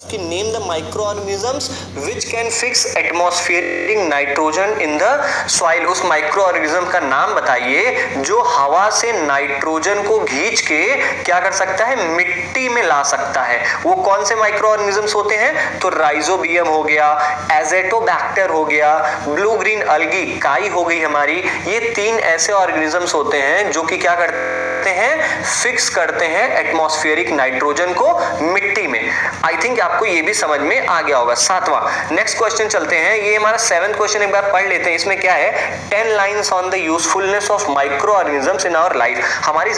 कि name the micro organisms which can fix atmospheric nitrogen in the soil. उस micro organism का नाम बताइए जो हवा से नाइट्रोजन को खींच के क्या कर सकता है, मिट्टी में ला सकता है। वो कौन से माइक्रो ऑर्गेनिजम्स होते हैं? तो राइजोबियम हो गया, एजेटोबैक्टर हो गया, ब्लू ग्रीन अलगी काई हो गई हमारी। ये 3 ऐसे ऑर्गेनिजम्स होते हैं जो कि क्या करते हैं, फिक्स करते हैं एटमॉस्फेरिक नाइट्रोजन को मिट्टी में। आई थिंक आपको ये भी समझ में आ गया होगा। 7वां नेक्स्ट क्वेश्चन चलते हैं, ये हमारा 7th क्वेश्चन एक बार पढ़ लेते हैं। इसमें क्या है, 10 lines on the usefulness of microorganisms in our life. हमारी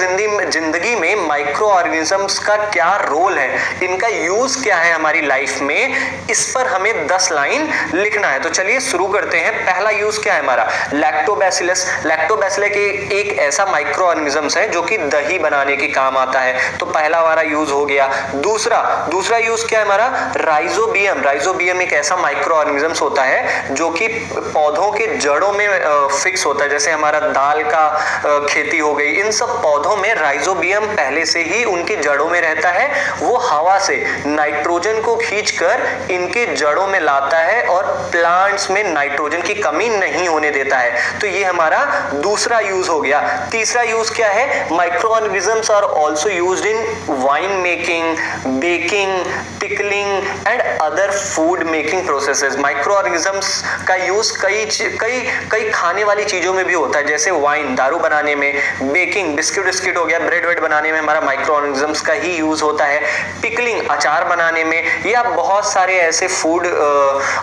जिंदगी में माइक्रो ऑर्गेनिजम्स का क्या रोल है, इनका यूज क्या है हमारी लाइफ में, इस पर हमें 10 लाइन लिखना है। तो चलिए शुरू करते हैं। पहला यूज क्या है हमारा, लैक्टोबैसिलस। लैक्टोबैसिलस एक ऐसा माइक्रो ऑर्गेनिजम्स है जो कि दही बनाने के काम आता है, तो पहला हमारा यूज हो गया। दूसरा यूज क्या है हमारा, राइजोबियम। राइजोबियम एक ऐसा माइक्रो ऑर्गेनिजम्स होता है जो कि पौधों के जड़ों में फिक्स होता है, जैसे हमारा दाल का खेती हो गई, इन सब पौधों में राइजोबियम पहले से ही उनके जड़ों में रहता है। वो हवा से नाइट्रोजन को खींचकर इनके जड़ों में लाता है और प्लांट्स में नाइट्रोजन की कमी नहीं होने देता है। तो ये हमारा दूसरा यूज हो गया। तीसरा यूज क्या है, microorganisms are also used in wine making, baking, pickling and other food making processes. Microorganisms का यूज कई खाने वाली चीजों में भी होता है, जैसे वाइन दारू बनाने में, बेकिंग बिस्किट हो गया, ब्रेड वेड बनाने में हमारा माइक्रो ऑर्गेनिजम्स का ही यूज होता है, पिकलिंग अचार बनाने में, या बहुत सारे ऐसे फूड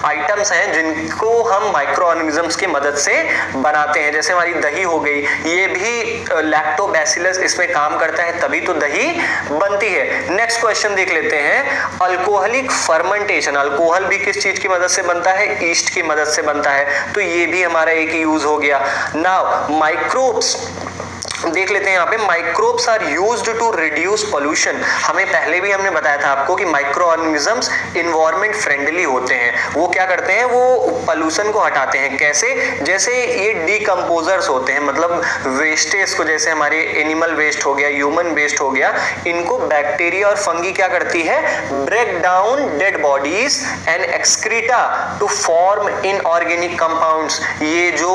आइटम्स हैं जिनको हम माइक्रो ऑर्गेनिजम्स की मदद से बनाते हैं। जैसे हमारी दही हो गई, ये भी लैक्टोबैसिलस इसमें काम करता है, तभी तो दही बनती है। नेक्स्ट क्वेश्चन देख लेते हैं, अल्कोहलिक फर्मेंटेशन। अल्कोहल भी किस चीज की मदद से बनता है, ईस्ट की मदद से बनता है, तो ये भी हमारा एक यूज हो गया। नाउ माइक्रोब्स देख लेते हैं। यहाँ पे microbes are used to reduce pollution. हमें पहले भी हमने बताया था आपको कि माइक्रो ऑर्गेनिजम्स इन्वायरमेंट फ्रेंडली होते हैं। वो क्या करते हैं, वो पोल्यूशन को हटाते हैं। कैसे, जैसे ये डीकंपोजर्स होते हैं, मतलब वेस्टेज को, जैसे हमारे एनिमल वेस्ट हो गया, ह्यूमन वेस्ट हो गया, इनको बैक्टीरिया और फंगी क्या करती है, break down dead bodies and excreta to form inorganic compounds. ये जो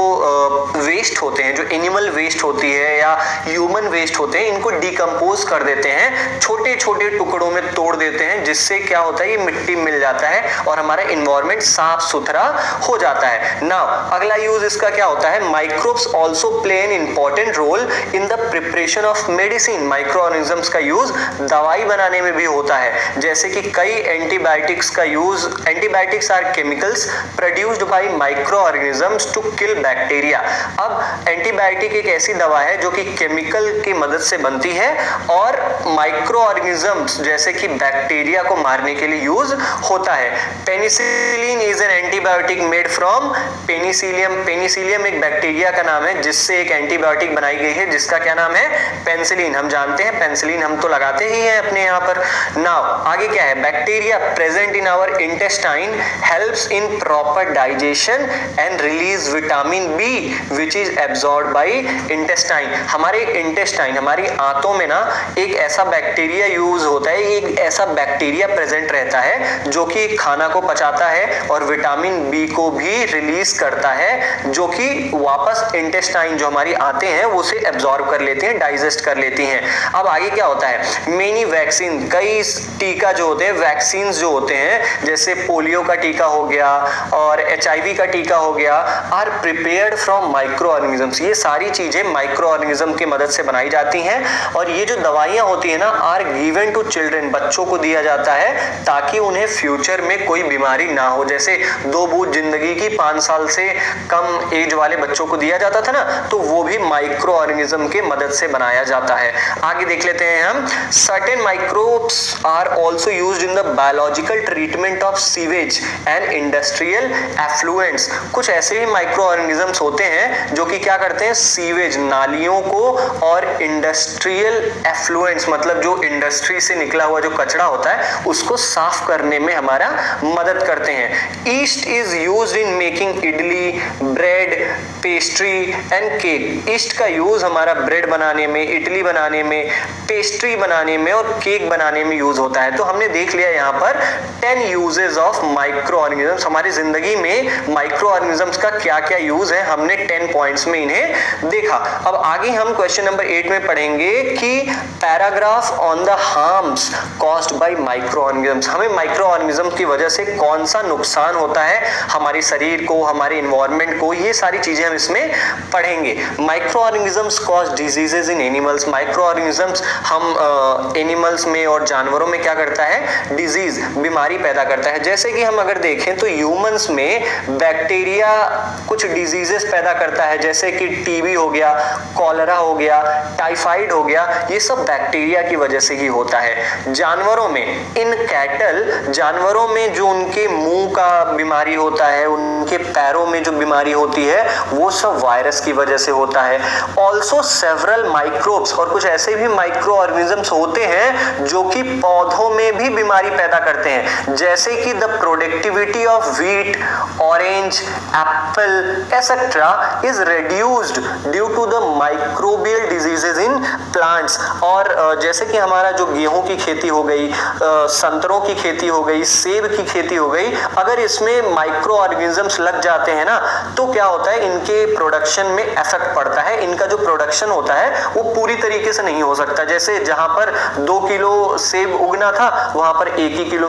वेस्ट होते हैं, जो एनिमल वेस्ट होती है या ह्यूमन वेस्ट होते हैं, इनको डिकम्पोज कर देते हैं, छोटे छोटे टुकड़ों में तोड़ देते हैं, जिससे क्या होता है, ये मिट्टी मिल जाता है और हमारा एनवायरनमेंट साफ सुथरा हो जाता है। नाउ अगला यूज इसका क्या होता है, microbes also play an important role in the preparation of medicine. Microorganisms का यूज दवाई बनाने में भी होता है, जैसे कि कई एंटीबायोटिक्स का use, antibiotics are chemicals produced by microorganisms to kill bacteria. अब एंटीबायोटिक एक ऐसी दवा है जो कि केमिकल की मदद से बनती है और माइक्रो ऑर्गेनिजम्स जैसे कि बैक्टीरिया को मारने के लिए यूज होता है। Penicillin is an antibiotic made from Penicillium. Penicillium एक बैक्टीरिया का नाम है जिससे एक एंटीबायोटिक बनाई गई है, जिसका क्या नाम है, पेनिसिलिन। हम जानते हैं पेनिसिलिन हम तो लगाते ही हैं अपने यहाँ पर। नाउ आगे क्या है, bacteria present in our intestine helps in proper digestion and release vitamin B which is absorbed by intestine. हमारे इंटेस्टाइन, हमारी आंतों में ना एक ऐसा बैक्टीरिया यूज होता है, एक ऐसा बैक्टीरिया प्रेजेंट रहता है जो कि खाना को पचाता है और विटामिन बी को भी रिलीज करता है, जो कि वापस इंटेस्टाइन जो हमारी आंतें हैं वो उसे एब्जॉर्ब कर लेती हैं, डाइजेस्ट कर लेती हैं। अब आगे क्या होता है, मेनी वैक्सीन, कई टीका जो होते हैं, वैक्सीन जो होते हैं, जैसे पोलियो का टीका हो गया और HIV का टीका हो गया, are prepared from microorganisms. ये सारी चीजें माइक्रो ऑर्गेनिज्म की मदद से बनाई जाती हैं और ये जो दवाइयां होती है ना, आर गिवन टू चिल्ड्रन, बच्चों को दिया जाता है ताकि उन्हें फ्यूचर में कोई बीमारी ना हो। जैसे 2 बूंद जिंदगी की 5 साल से कम एज वाले बच्चों को दिया जाता था ना, तो वो भी माइक्रो ऑर्गेनिज्म की मदद से बनाया जाता है। आगे देख लेते हैं हम, certain microbes are also used in the biological treatment of sewage and industrial effluents. कुछ ऐसे ही माइक्रो ऑर्गेनिजम्स होते हैं जो कि क्या करते हैं, सीवेज नालियों को और इंडस्ट्रियल एफ्लुएंट्स मतलब जो इंडस्ट्री से निकला हुआ जो कचरा होता है उसको साफ करने में हमारा मदद करते हैं। East is used in making idli, bread, pastry and cake. East का यूज हमारा ब्रेड बनाने में, इडली बनाने में, पेस्ट्री बनाने में और केक बनाने में यूज होता है। तो हमने देख लिया यहाँ पर 10 यूजेस ऑफ माइक्रो ऑर्गेनिजम्स। हमारी जिंदगी में माइक्रो ऑर्गेनिजम्स का क्या क्या यूज है हमने 10 पॉइंट्स में इन्हें देखा। अब आगे हम क्वेश्चन नंबर 8 में पढ़ेंगे कि paragraph on the harms caused by micro organisms. हमें माइक्रो ऑर्गेनिज्म की वजह से कौन सा नुकसान होता है हमारे शरीर को, हमारे इन्वायरमेंट को, ये सारी चीजें हम इसमें पढ़ेंगे। Micro organisms cause diseases in animals. Micro organisms हम एनिमल्स में और जानवरों में क्या करता है, डिजीज, बीमारी पैदा करता है। जैसे कि हम अगर देखें तो ह्यूमंस में बैक्टीरिया कुछ डिजीजेस पैदा करता है, जैसे कि टीबी हो गया, कॉलरा हो गया, टाइफाइड हो गया, ये सब बैक्टीरिया की वजह से ही होता है। जानवरों में, इन कैटल, जानवरों में जो उनके मुंह का बीमारी होता है, उनके पैरों में जो बीमारी होती है वो सब वायरस की वजह से होता है। ऑल्सो सेवरल माइक्रोब्स, और कुछ ऐसे भी माइक्रो ऑर्गेनिजम्स होते हैं जो कि पौधों में भी बीमारी पैदा करते हैं, जैसे कि the productivity of wheat, orange, apple etcetera is reduced due to the microbial diseases in plants. और जैसे कि हमारा जो गेहूं की खेती हो गई, संतरों की खेती हो गई, सेब की खेती हो गई, अगर इसमें माइक्रो ऑर्गेनिजम्स लग जाते हैं ना तो क्या होता है, इनके प्रोडक्शन में इफेक्ट पड़ता है। इनका जो प्रोडक्शन होता है वो पूरी तरीके से नहीं हो सकता। जैसे जहां पर 2 किलो सेब उगना था वहां पर 1 ही किलो